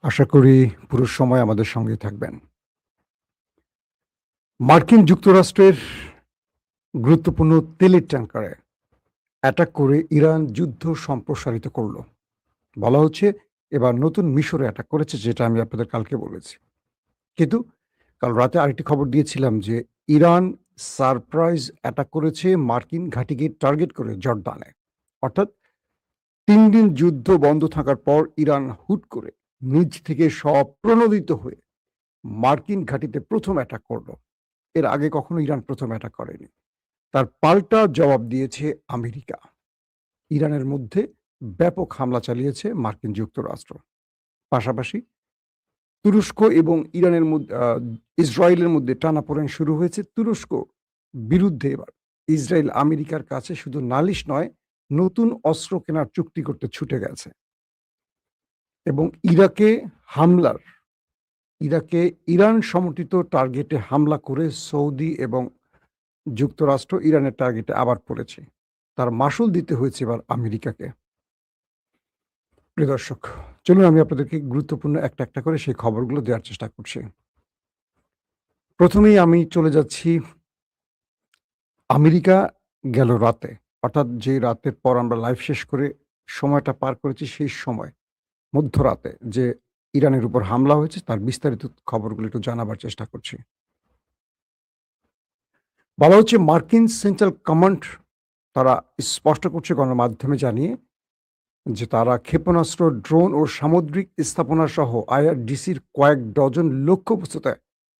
আশা করি পুরো সময় আমাদের সঙ্গেই থাকবেন। মার্কিন যুক্তরাষ্ট্রের গুরুত্বপূর্ণ তেলের ট্যাংকারে অ্যাটাক করে ইরান যুদ্ধ সম্প্রসারিত করল। বলা হচ্ছে এবার নতুন মিশরে অ্যাটাক করেছে, যেটা আমি আপনাদের কালকে বলেছি। কিন্তু কাল রাতে আরেকটি খবর দিয়েছিলাম যে ইরান সারপ্রাইজ অ্যাটাক করেছে মার্কিন ঘাঁটিকে টার্গেট করে জর্ডানে। অর্থাৎ ৩ দিন যুদ্ধ বন্ধ থাকার পর ইরান হুট করে নিজ থেকে স্বপ্রণোদিত হয়ে মার্কিন ঘাঁটিতে ১ম অ্যাটাক করল। এর আগে কখনো ইরান ১ম অ্যাটাক করেনি। তার পাল্টা জবাব দিয়েছে আমেরিকা। ইরানের মধ্যে ব্যাপক হামলা চালিয়েছে মার্কিন যুক্তরাষ্ট্র। পাশাপাশি তুরস্ক এবং ইরানের ইসরায়েলের মধ্যে টানাপোড়েন শুরু হয়েছে। তুরস্ক বিরুদ্ধে এবার ইসরায়েল আমেরিকার কাছে শুধু নালিশ নয়, নতুন অস্ত্র কেনার চুক্তি করতে ছুটে গেছে। এবং ইরাকে ইরান সমর্থিত টার্গেটে হামলা করে সৌদি এবং যুক্তরাষ্ট্র ইরানের টার্গেটে আবার পড়েছে। তার মাশুল দিতে হয়েছে এবার আমেরিকাকে। প্রিয় দর্শক, চলুন আমি আপনাদেরকে গুরুত্বপূর্ণ একটা করে সেই খবরগুলো দেওয়ার চেষ্টা করছি। প্রথমেই আমি চলে যাচ্ছি আমেরিকা গেল রাতে, অর্থাৎ যে রাতের পর আমরা লাইভ শেষ করে সময়টা পার করেছি, সেই সময় মধ্যরাতে যে ইরানের উপর হামলা হয়েছে তার বিস্তারিত খবরগুলো একটু জানাবার চেষ্টা করছি। বলা হচ্ছে মার্কিন সেন্ট্রাল কমান্ড তারা স্পষ্ট করছে গণমাধ্যমে জানিয়ে যে তারা ক্ষেপণাস্ত্র, ড্রোন ও সামুদ্রিক স্থাপনা সহ আইআরডিসির কয়েক ডজন লক্ষ্যবস্তুতে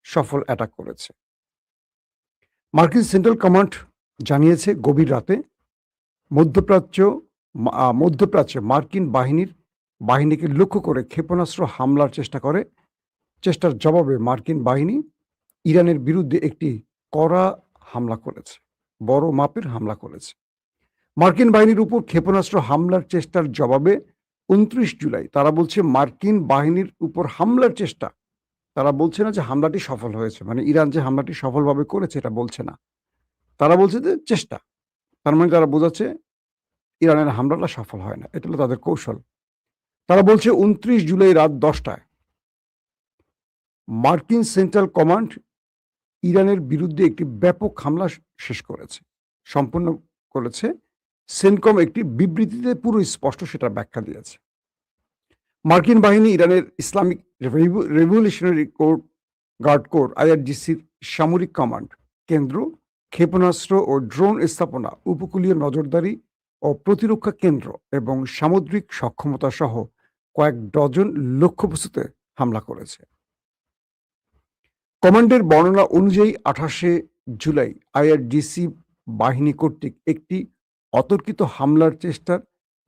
সফল অ্যাটাক করেছে। মার্কিন সেন্ট্রাল কমান্ড জানিয়েছে গভীর রাতে মধ্যপ্রাচ্যে মার্কিন বাহিনীকে লক্ষ্য করে ক্ষেপণাস্ত্র হামলার চেষ্টার জবাবে মার্কিন বাহিনী ইরানের বিরুদ্ধে একটি কড়া হামলা করেছে, বড় মাপের হামলা করেছে। মার্কিন বাহিনীর উপর ক্ষেপণাস্ত্র হামলার চেষ্টার জবাবে ২৯ জুলাই তারা বলছে মার্কিন বাহিনীর উপর হামলার চেষ্টা, তারা বলছে না যে হামলাটি সফল হয়েছে, মানে ইরান যে হামলাটি সফলভাবে করেছে এটা বলছে না, তারা বলছে যে চেষ্টা। তার মানে তারা বোঝাচ্ছে ইরানের হামলাটা সফল হয় না, এটা হলো তাদের কৌশল। তারা বলছে ২৯ জুলাই রাত ১০টায় মার্কিন সেন্ট্রাল কমান্ড ইরানের বিরুদ্ধে একটি ব্যাপক হামলা সম্পূর্ণ করেছে। সেনকম একটি বিবৃতিতে পুরো স্পষ্ট সেটা ব্যাখ্যা দিয়েছে। মার্কিন বাহিনী ইরানের ইসলামিক রেভলিউশনারি গার্ড কোর আইআরজিসির সামরিক কমান্ড কেন্দ্র, ক্ষেপণাস্ত্র ও ড্রোন স্থাপনা, উপকূলীয় নজরদারি ও প্রতিরক্ষা কেন্দ্র এবং সামুদ্রিক সক্ষমতা সহ কয়েক ডজন লক্ষ্যবস্তুতে হামলা করেছে। কমান্ডের বর্ণনা অনুযায়ী ২৮শে জুলাই আইআরজিসি বাহিনী কর্তৃক একটি অতর্কিত হামলার চেষ্টার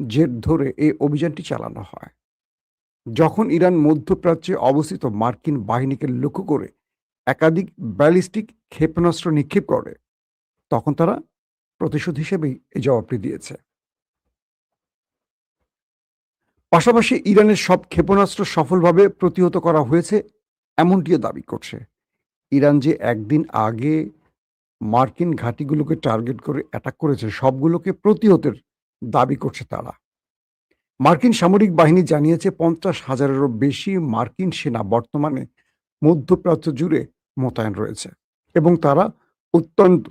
জের ধরে এই অভিযানটি চালানো হয়। যখন ইরান মধ্যপ্রাচ্যে অবস্থিত মার্কিন বাহিনীকে লক্ষ্য করে একাধিক ব্যালিস্টিক ক্ষেপণাস্ত্র নিক্ষেপ করে, তখন তারা প্রতিশোধ হিসেবেই এই জবাবটি দিয়েছে। পাশাপাশি ইরানের সব ক্ষেপণাস্ত্র সফলভাবে প্রতিহত করা হয়েছে এমনটিও দাবি করছে। ইরান যে একদিন আগে মার্কিন ঘাঁটিগুলোকে টার্গেট করে অ্যাটাক করেছে, সবগুলোকে প্রতিহতের দাবি করছে তারা। মার্কিন সামরিক বাহিনী জানিয়েছে ৫০,০০০-এরও বেশি মার্কিন সেনা বর্তমানে মধ্যপ্রাচ্য জুড়ে মোতায়েন রয়েছে এবং তারা অত্যন্ত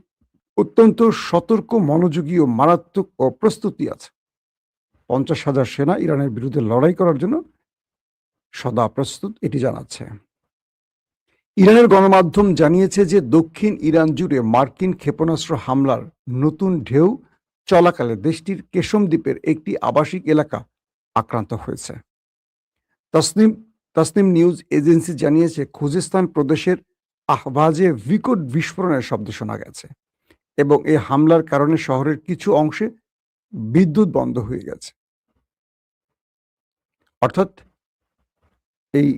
অত্যন্ত সতর্ক, মনোযোগী ও মারাত্মক প্রস্তুতি আছে। ৫০,০০০ সেনা ইরানের বিরুদ্ধে লড়াই করার জন্য সদা প্রস্তুত, এটি জানাচ্ছে। ইরানের গণমাধ্যম জানিয়েছে যে দক্ষিণ ইরান জুড়ে মার্কিন ক্ষেপণাস্ত্র হামলার নতুন ঢেউ চলাকালে দেশটির কেশম দ্বীপের একটি আবাসিক এলাকা আক্রান্ত হয়েছে। তাসনিম নিউজ এজেন্সি জানিয়েছে খুজেস্তান প্রদেশের আহবাজে বিকট বিস্ফোরণের শব্দ শোনা গেছে এবং এই হামলার কারণে শহরের কিছু অংশে বিদ্যুৎ বন্ধ হয়ে গেছে। অর্থাৎ এই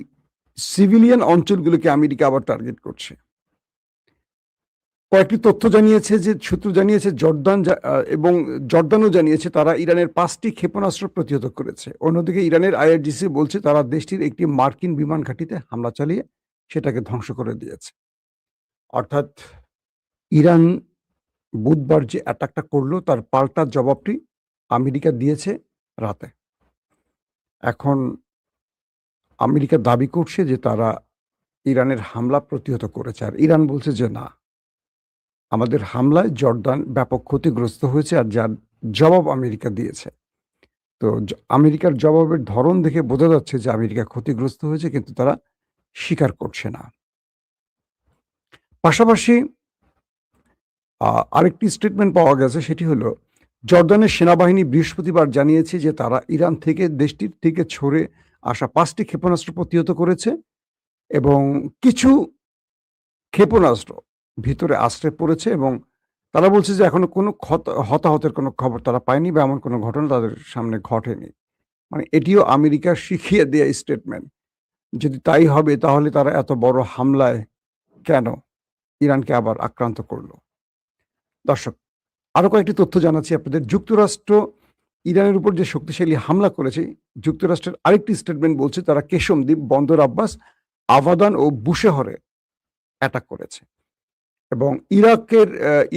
সিভিলিয়ান অঞ্চলগুলোকে আমেরিকা আবার টার্গেট করছে। কয়েকটি তথ্য জানিয়েছে যে সূত্র জানিয়েছে জর্দানও জানিয়েছে তারা ইরানের ৫টি ক্ষেপণাস্ত্র প্রতিহত করেছে। অন্যদিকে ইরানের আইআরজিসি বলছে তারা দেশটির একটি মার্কিন বিমান ঘাঁটিতে হামলা চালিয়ে সেটাকে ধ্বংস করে দিয়েছে। অর্থাৎ ইরান বুধবার যে অ্যাটাকটা করলো তার পাল্টা জবাবটি আমেরিকা দিয়েছে রাতে। এখন আমেরিকা দাবি করছে যে তারা ইরানের হামলা প্রতিহত করেছে। আর ইরান বলছে যে না, আমাদের হামলায় জর্দান ব্যাপক ক্ষতিগ্রস্ত হয়েছে আর যার জবাব আমেরিকা দিয়েছে। তো আমেরিকার জবাবের ধরন দেখে বোঝা যাচ্ছে যে আমেরিকা ক্ষতিগ্রস্ত হয়েছে, কিন্তু তারা স্বীকার করছে না। পাশাপাশি আরেকটি স্টেটমেন্ট পাওয়া গেছে, সেটি হলো জর্দানের সেনাবাহিনী বৃহস্পতিবার জানিয়েছে যে তারা ইরান থেকে দেশটির থেকে ছড়ে আসা 5টি ক্ষেপণাস্ত্র প্রতিহত করেছে এবং কিছু ক্ষেপণাস্ত্র ভিতরে আশ্রয় পড়েছে এবং তারা বলছে যে এখনো কোনো হতাহতের কোনো খবর তারা পায়নি বা এমন কোনো ঘটনা তাদের সামনে ঘটেনি। মানে এটিও আমেরিকার শিখিয়ে দেয়া স্টেটমেন্ট। যদি তাই হবে তাহলে তারা এত বড় হামলায় কেন ইরানকে আবার আক্রান্ত করল? দর্শক, আরো কয়েকটি তথ্য জানাচ্ছি আপনাদের। যুক্তরাষ্ট্র ইরানের উপর যে শক্তিশালী হামলা করেছে, যুক্তরাষ্ট্রের আরেকটি স্টেটমেন্ট বলছে তারা কেশম দ্বীপ, বন্দর আব্বাস, আবাদান ও বুশেহরে অ্যাটাক করেছে এবং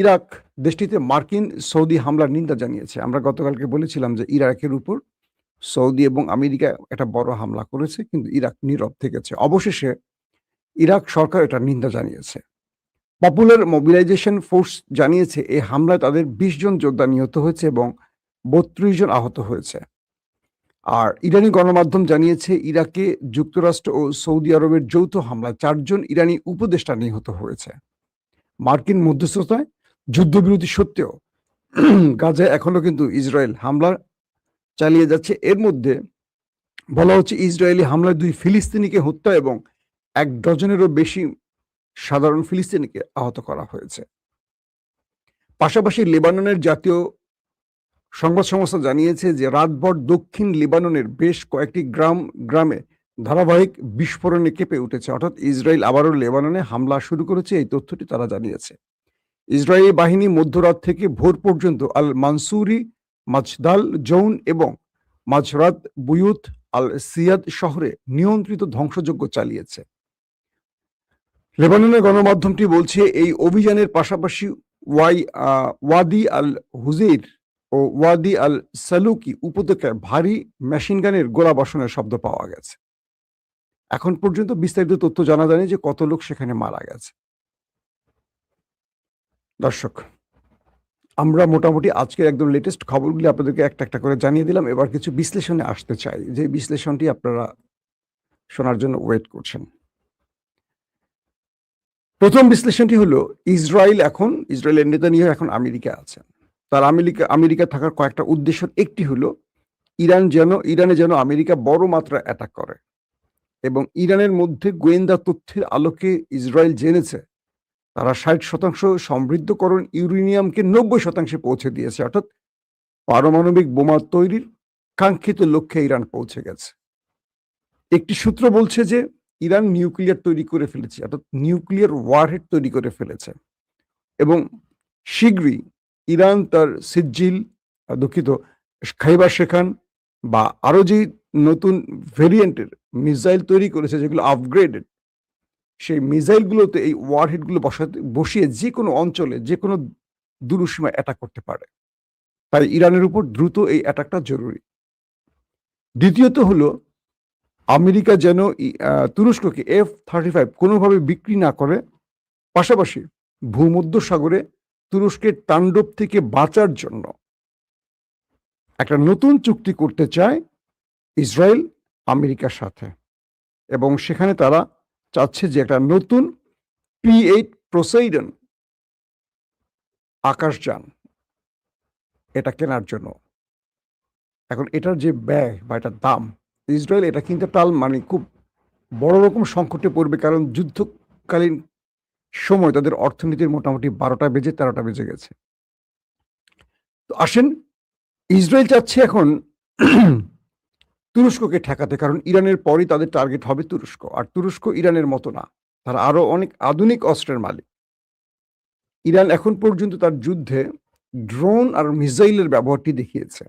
ইরাক দেশটিতে মার্কিন সৌদি হামলার নিন্দা জানিয়েছে। আমরা গতকালকে বলেছিলাম যে ইরাকের উপর সৌদি এবং আমেরিকা একটা বড় হামলা করেছে, কিন্তু ইরাক নীরব থেকেছে। অবশেষে ইরাক সরকার এটা নিন্দা জানিয়েছে। পপুলার মোবিলাইজেশন ফোর্স জানিয়েছে এই হামলায় তাদের 20 জন যোদ্ধা নিহত হয়েছে এবং 32 জন আহত হয়েছে। আর ইরানি গণমাধ্যম জানিয়েছে ইরাকে যুক্তরাষ্ট্র ও সৌদি আরবের যৌথ হামলায় 4 জন ইরানি উপদেষ্টা নিহত হয়েছে। মার্কিন মধ্যস্থতায় যুদ্ধবিরতি সত্ত্বেও গাজায় এখনো কিন্তু ইসরায়েল হামলা চালিয়ে যাচ্ছে। এর মধ্যে বলা হচ্ছে ইসরায়েলি হামলায় 2 ফিলিস্তিনিকে হত্যা এবং 1 ডজনেরও বেশি সাধারণ ফিলিস্তিনিকে আহত করা হয়েছে। পাশাপাশি লেবাননের জাতীয় সংবাদ সংস্থা জানিয়েছে যে রাতভর দক্ষিণ লেবাননের বেশ কয়েকটি গ্রামে ধারাবাহিক বিস্ফোরণে কেঁপে উঠেছে। অর্থাৎ ইসরায়েল আবারও লেবাননে হামলা শুরু করেছে, এই তথ্যটি তারা জানিয়েছে। ইসরায়েলি বাহিনী মধ্যরাত থেকে ভোর পর্যন্ত আল মানসুরি, মাজদাল জৌন এবং মাজরাত বুয়ুত আল সিয়াদ শহরে নিয়ন্ত্রিত ধ্বংসযজ্ঞ চালিয়েছে। লেবাননের গণমাধ্যমটি বলছে এই অভিযানের পাশাপাশি ওয়াদি আল হুজেইর ও ওয়াদি আল সালুকি উপত্যকায় ভারী মেশিনগানের গোলাবর্ষণের শব্দ পাওয়া গেছে। এখন পর্যন্ত বিস্তারিত তথ্য জানা যায়নি যে কত লোক সেখানে মারা গেছে। দর্শক, আমরা মোটামুটি আজকের একদম লেটেস্ট খবরগুলি আপনাদেরকে একটা একটা করে জানিয়ে দিলাম। এবার কিছু বিশ্লেষণে আসতে চাই, যে বিশ্লেষণটি আপনারা শোনার জন্য ওয়েট করছেন। প্রথম বিশ্লেষণটি হলো ইসরায়েলের নেতানিয়াহু এখন আমেরিকা আছেন। তার আমেরিকা থাকার কয়েকটা উদ্দেশ্যের একটি হলো ইরানে যেন আমেরিকা বড় মাত্রা অ্যাটাক করে এবং ইরানের মধ্যে গোয়েন্দা তথ্যের আলোকে ইসরায়েল জেনেছে তারা 60% সমৃদ্ধকরণ ইউরেনিয়ামকে 90% পৌঁছে দিয়েছে। অর্থাৎ পারমাণবিক বোমা তৈরির কাঙ্ক্ষিত লক্ষ্যে ইরান পৌঁছে গেছে। একটি সূত্র বলছে যে ইরান নিউক্লিয়ার তৈরি করে ফেলেছে, অর্থাৎ নিউক্লিয়ার ওয়ারহেড তৈরি করে ফেলেছে এবং শীঘ্রই ইরান তার খাইবার শেখান বা আরো যে নতুন ভেরিয়েন্টের মিসাইল তৈরি করেছে যেগুলো আপগ্রেডেড, সেই মিসাইলগুলোতে এই ওয়ারহেডগুলো বসিয়ে যে কোনো অঞ্চলে যে কোনো দূরসীমায় অ্যাটাক করতে পারে। তাই ইরানের উপর দ্রুত এই অ্যাটাকটা জরুরি। দ্বিতীয়ত হলো আমেরিকা যেন তুরস্ককে F-35 কোনোভাবে বিক্রি না করে, পাশাপাশি ভূমধ্যসাগরে তুরস্কের তাণ্ডব থেকে বাঁচার জন্য একটা নতুন চুক্তি করতে চায় ইসরায়েল আমেরিকার সাথে এবং সেখানে তারা চাচ্ছে যে একটা নতুন P-8 পোসাইডন আকাশযান এটা কেনার জন্য। এখন এটার যে ব্যয় বা এটার দাম, ইসরায়েল এটা কিনতে মানে খুব বড় রকম সংকটে পড়বে, কারণ যুদ্ধকালীন সময় তাদের অর্থনীতির মোটামুটি 12টা বেজে 13টা বেজে গেছে। তো আসেন, ইসরায়েল চাচ্ছে এখন তুরস্ককে ঠেকাতে, কারণ ইরানের পরই তাদের টার্গেট হবে তুরস্ক। আর তুরস্ক ইরানের মতো না, তারা আরো অনেক আধুনিক অস্ত্রের মালিক। ইরান এখন পর্যন্ত তার যুদ্ধে ড্রোন আর মিসাইলের ব্যবহারটি দেখিয়েছে,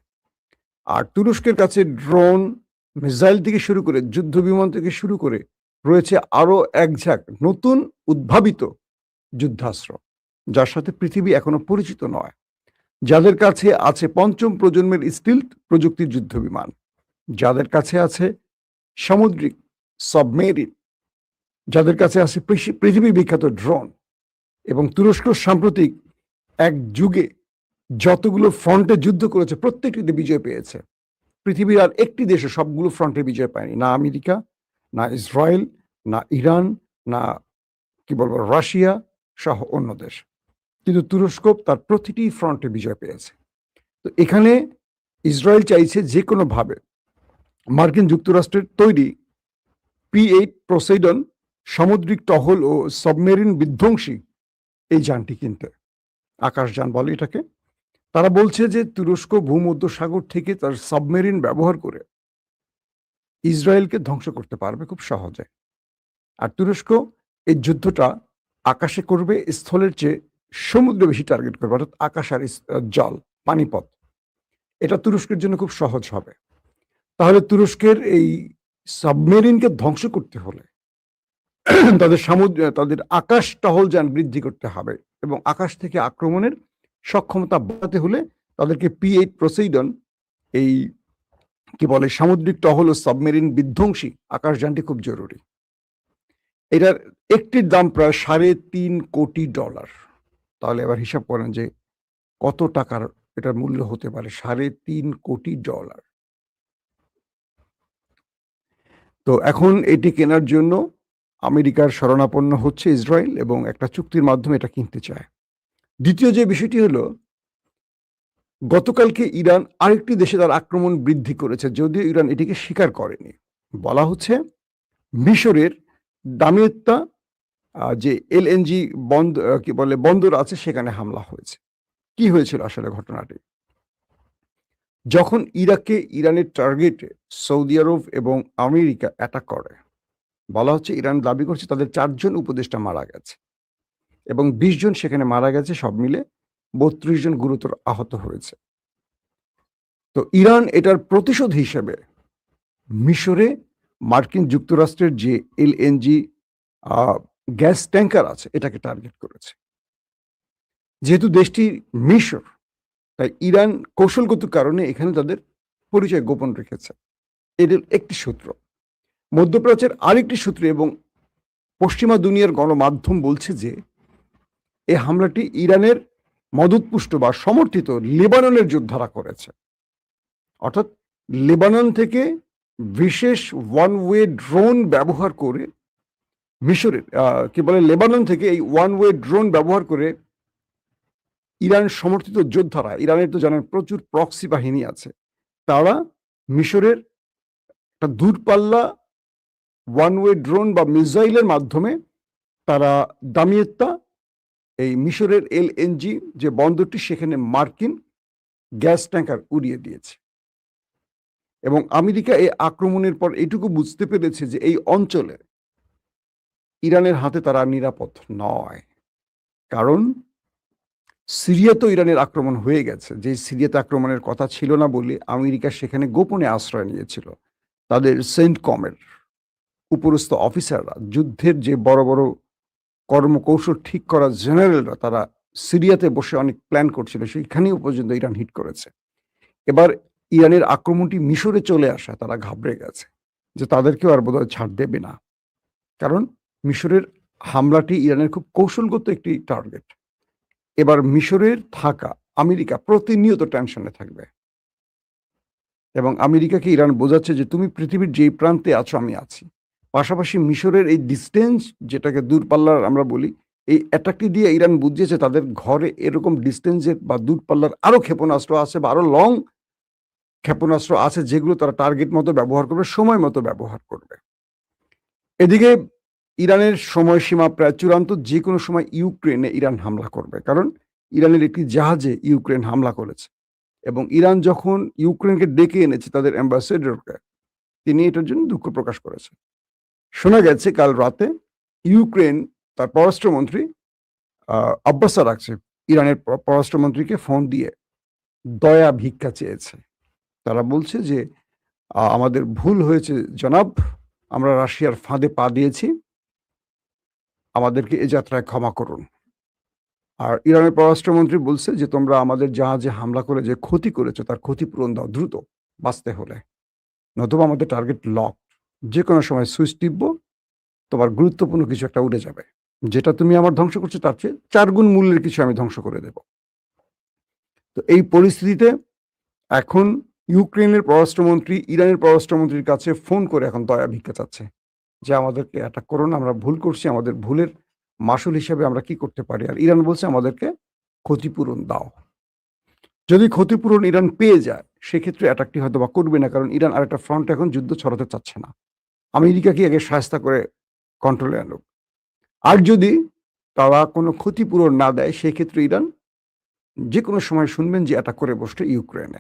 আর তুরস্কের কাছে ড্রোন, মিসাইল থেকে শুরু করে যুদ্ধ বিমান থেকে শুরু করে রয়েছে আরো এক ঝাঁক নতুন উদ্ভাবিত যুদ্ধাস্ত্র, যার সাথে পৃথিবী এখনো পরিচিত নয়, যাদের কাছে আছে 5ম প্রজন্মের স্টিলথ প্রযুক্তির যুদ্ধ বিমান, যাদের কাছে আছে সামুদ্রিক সাবমেরিন, যাদের কাছে আছে পৃথিবী বিখ্যাত ড্রোন, এবং তুরস্ক সাম্প্রতিক এক যুগে যতগুলো ফ্রন্টে যুদ্ধ করেছে প্রত্যেকটিতে বিজয় পেয়েছে। পৃথিবীর আর একটি দেশে সবগুলো ফ্রন্টে বিজয় পায়নি, না আমেরিকা, না ইসরায়েল, না ইরান, না কি বলবো রাশিয়া সহ অন্য দেশ, কিন্তু তুরস্ক তার প্রতিটি ফ্রন্টে বিজয় পেয়েছে। তো এখানে ইসরায়েল চাইছে যে কোনোভাবে মার্কিন যুক্তরাষ্ট্রের তৈরি P-8 পোসেইডন সামুদ্রিক টহল ও সাবমেরিন বিধ্বংসী এই যানটি কিনতে, আকাশযান বলে এটাকে। তারা বলছে যে তুরস্ক ভূমধ্যসাগর থেকে তার সাবমেরিন ব্যবহার করে ইসরায়েলকে ধ্বংস করতে পারবে খুব সহজে। আর তুরস্ক এই যুদ্ধটা আকাশে করবে, স্থলের চেয়ে সমুদ্রে বেশি টার্গেট করবে, অর্থাৎ আকাশ আর জল, পানিপথ। এটা তুরস্কের জন্য খুব সহজ হবে। তাহলে তুরস্কের এই সাবমেরিনকে ধ্বংস করতে হলে তাদের আকাশ টহলযান বৃদ্ধি করতে হবে, এবং আকাশ থেকে আক্রমণের সক্ষমতা বাড়াতে হলে তাদেরকে P-8 পোসেইডন এই কি বলে সামুদ্রিক টহল ও সাবমেরিন বিধ্বংসী আকাশযানটি খুব জরুরি। এটার একটির দাম প্রায় $3.5 কোটি। তাহলে এবার হিসাব করেন যে কত টাকার এটার মূল্য হতে পারে, $3.5 কোটি। তো এখন এটি কেনার জন্য আমেরিকার শরণাপন্ন হচ্ছে ইসরায়েল, এবং একটা চুক্তির মাধ্যমে এটা কিনতে চায়। দ্বিতীয় যে বিষয়টি হলো, গতকালকে ইরান আরেকটি দেশে তার আক্রমণ বৃদ্ধি করেছে, যদিও ইরান এটিকে স্বীকার করেনি। বলা হচ্ছে মিশরের দামিয়েত্তা যে LNG বন্দর আছে সেখানে হামলা হয়েছে। কি হয়েছিল আসলে ঘটনাটি? যখন ইরাকে ইরানের টার্গেটে সৌদি আরব এবং আমেরিকা অ্যাটাক করে, বলা হচ্ছে ইরান দাবি করছে তাদের 4 জন উপদেষ্টা মারা গেছে এবং 20 জন সেখানে মারা গেছে, সব মিলে 32 জন গুরুতর আহত হয়েছে। তো ইরান এটার প্রতিশোধ হিসেবে মিশরে মার্কিন যুক্তরাষ্ট্রের যে LNG গ্যাস ট্যাঙ্কার আছে এটাকে টার্গেট করেছে। যেহেতু দেশটি মিশর, তাই ইরান কৌশলগত কারণে এখানে তাদের পরিচয় গোপন রেখেছে। এদের একটি সূত্র। মধ্যপ্রাচ্যের আরেকটি সূত্র এবং পশ্চিমা দুনিয়ার গণমাধ্যম বলছে যে এই হামলাটি ইরানের মদতপুষ্ট বা সমর্থিত লেবাননের যোদ্ধারা করেছে। অর্থাৎ লেবানন থেকে বিশেষ ওয়ান ওয়ে ড্রোন ব্যবহার করে মিশরের লেবানন থেকে এই ওয়ান ওয়ে ড্রোন ব্যবহার করে ইরান সমর্থিত যোদ্ধারা, ইরানের তো জানেন প্রচুর প্রক্সি বাহিনী আছে, তারা মিশরের একটা দূরপাল্লা ওয়ান ওয়ে ড্রোন বা মিসাইলের মাধ্যমে তারা দামিয়েত্তা এই মিশরের LNG যে বন্দরটি সেখানে মার্কিন গ্যাস ট্যাঙ্কার উড়িয়ে দিয়েছে। এবং আমেরিকা এই আক্রমণের পর এটুকু বুঝতে পেরেছে যে এই অঞ্চলে ইরানের হাতে তারা নিরাপদ নয়, কারণ সিরিয়া তো ইরানের আক্রমণ হয়ে গেছে। যে সিরিয়াতে আক্রমণের কথা ছিল না বলে আমেরিকা সেখানে গোপনে আশ্রয় নিয়েছিল। তাদের সেন্টকমের উপরস্থ অফিসাররা, যুদ্ধের যে বড় বড় কর্মকৌশল ঠিক করা জেনারেলরা, তারা সিরিয়াতে বসে অনেক প্ল্যান করছিল, সেইখানেও পর্যন্ত ইরান হিট করেছে। এবার ইরানের আক্রমণটি মিশরে চলে আসা, তারা ঘাবড়ে গেছে যে তাদেরকেও আর বোধহয় ছাড় দেবে না, কারণ মিশরের হামলাটি ইরানের খুব কৌশলগত একটি টার্গেট। এবার মিশরের থাকা আমেরিকা প্রতিনিয়ত টেনশনে থাকবে, এবং আমেরিকাকে ইরান বোঝাচ্ছে যে তুমি পৃথিবীর যেই প্রান্তে আছো আমি আছি। পাশাপাশি মিশরের এই ডিস্টেন্স, যেটাকে দূরপাল্লার আমরা বলি, এই অ্যাটাকটি দিয়ে ইরান বুঝিয়েছে তাদের ঘরে এরকম ডিস্টেন্সের বা দূরপাল্লার আরো ক্ষেপণাস্ত্র আছে বা আরো লং ক্ষেপণাস্ত্র আছে, যেগুলো তারা টার্গেট মতো ব্যবহার করবে, সময় মতো ব্যবহার করবে। এদিকে ইরানের সময়সীমা প্রায় চূড়ান্ত, যে কোনো সময় ইউক্রেনে ইরান হামলা করবে, কারণ ইরানের একটি জাহাজে ইউক্রেন হামলা করেছে, এবং ইরান যখন ইউক্রেনকে ডেকে এনেছে তাদের অ্যাম্বাসেডরকে, তিনি এটার জন্য দুঃখ প্রকাশ করেছেন। শোনা গেছে কাল রাতে ইউক্রেন তার পররাষ্ট্রমন্ত্রী আব্বাস আরাকচি ইরানের পররাষ্ট্রমন্ত্রীকে ফোন দিয়ে দয়া ভিক্ষা চেয়েছে। তারা বলছে যে আমাদের ভুল হয়েছে জনাব, আমরা রাশিয়ার ফাঁদে পা দিয়েছি, আমাদেরকে এ যাত্রায় ক্ষমা করুন। আর ইরানের পররাষ্ট্রমন্ত্রী বলছে যে তোমরা আমাদের জাহাজে হামলা করে যে ক্ষতি করেছো তার ক্ষতিপূরণ দাও দ্রুত, বাঁচতে হলে, নতুবা আমাদের টার্গেট লক। যে কোনো সময় সুইচ টিপবো, তোমার গুরুত্বপূর্ণ কিছু একটা উড়ে যাবে। যেটা তুমি আমার ধ্বংস করছো তার চেয়ে ৪ গুণ মূল্যের কিছু আমি ধ্বংস করে দেব। তো এই পরিস্থিতিতে এখন ইউক্রেনের পররাষ্ট্রমন্ত্রী ইরানের পররাষ্ট্রমন্ত্রীর কাছে ফোন করে এখন দয়া ভিক্ষা চাচ্ছে যে, "আমাদেরকে অ্যাটাক করো না, আমরা ভুল করছি। আমাদের ভুলের মাসুল হিসেবে আমরা কি করতে পারি?" আর ইরান বলছে, "আমাদেরকে ক্ষতিপূরণ দাও।" যদি ক্ষতিপূরণ ইরান পেয়ে যায়, সেক্ষেত্রে অ্যাটাকটি হয়তোবা করবে না। কারণ ইরান আরেকটা ফ্রন্টে এখন যুদ্ধ ছড়াতে চাচ্ছে না। আমেরিকাকে আগে শায়েস্তা করে কন্ট্রোলে আনুক। আর যদি তারা কোনো ক্ষতিপূরণ না দেয়, সেক্ষেত্রে ইরান যেকোনো সময় শুনবেন যে অ্যাটাক করে বসছে ইউক্রেনে।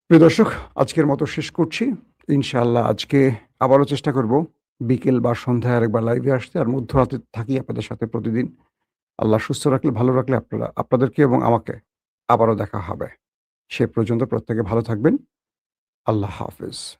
প্রিয় দর্শক, আজকের মতো শেষ করছি। ইনশাআল্লাহ আজকে আবারও চেষ্টা করব বিকেল বা সন্ধ্যায় আরেকবার লাইভে আসতে। আর মধ্যরাতে থাকি আপনাদের সাথে প্রতিদিন। আল্লাহ সুস্থ রাখলে, ভালো রাখলে আপনাদেরকে এবং আমাকে আবারও দেখা হবে। সে পর্যন্ত প্রত্যেকে ভালো থাকবেন। আল্লাহ হাফেজ।